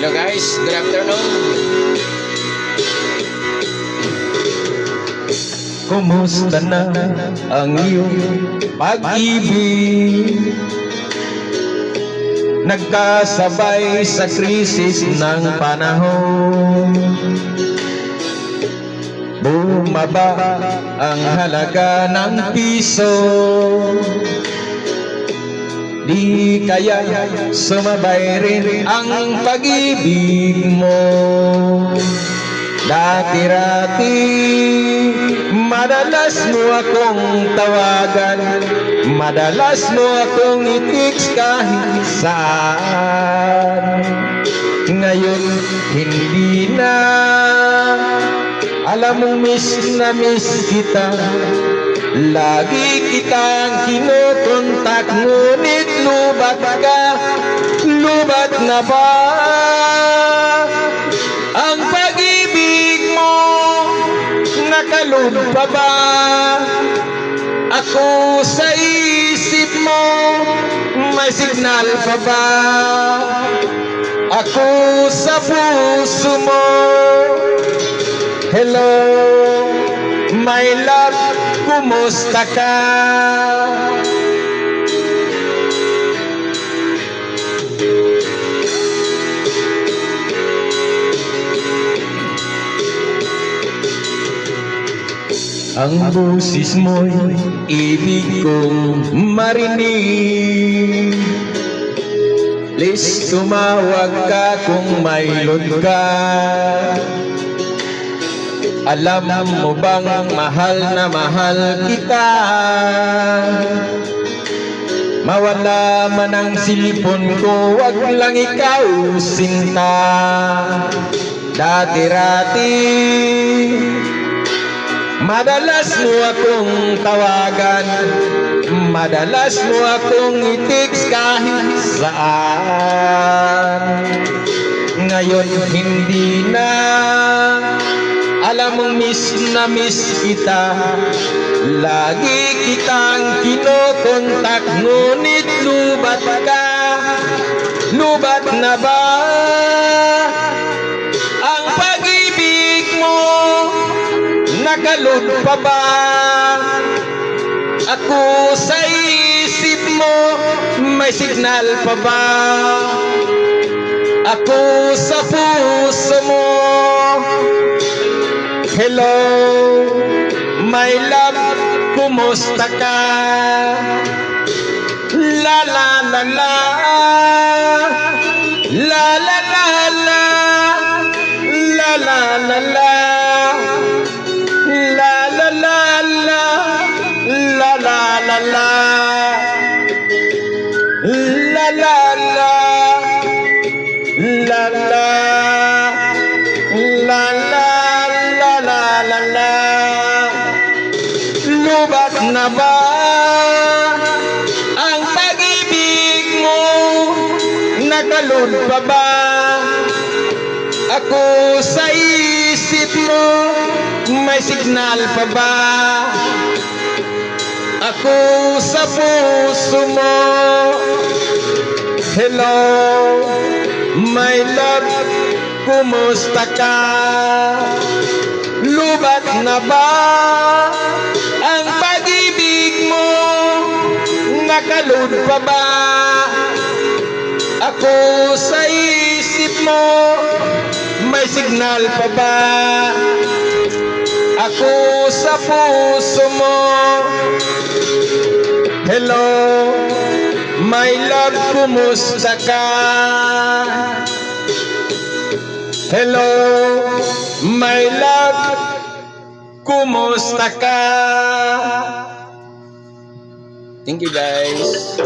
Hello guys, good afternoon. Kumusta na ang iyong pag-ibig? Nagkasabay sa krisis ng panahon. Bumaba ang halaga ng piso. Di kaya sumabay rin ang pag-ibig mo. Dati-rati madalas mo akong tawagan, madalas mo akong i-text kahit saan. Ngayon hindi na, alam mo miss na miss kita. Lagi kitang kinukontak, ngunit lubat ka. Lubat na ba ang pag-ibig mo? Nakalub pa ba ako sa isip mo? May signal pa ba ako sa puso mo? Hello, my love, kumusta ka? Ang busis mo'y ibig kong marinig. Please tumawag ka kung may load ka. Alam mo bang mahal na mahal kita? Mawala man ang silipon ko, wag lang ikaw sinta. Dati-rati madalas mo akong tawagan, madalas mo akong i-text kahit saan. Ngayon hindi na, alam mong miss na miss kita. Lagi kitang kinokontak, ngunit lubat ka. Lubat na ba ang pag-ibig mo? Nakalod pa ba ako sa isip mo? May signal pa ba ako sa puso mo? Hello, my love, kumusta ka? La la la la, la la la la, la la la la. La la la la, la la la la, la la la la. Lubat na ba ang pag-ibig mo? Nakalod pa ba ako sa isip mo? May signal pa ba ako sa puso mo? Hello, my love, kumusta ka? Lubat na ba ang pag-ibig mo? Nakalod pa ba ako sa isip mo? May signal pa ba ako sa puso mo? Hello, my love, kumusta ka? Hello, my love, kumusta ka? Thank you guys.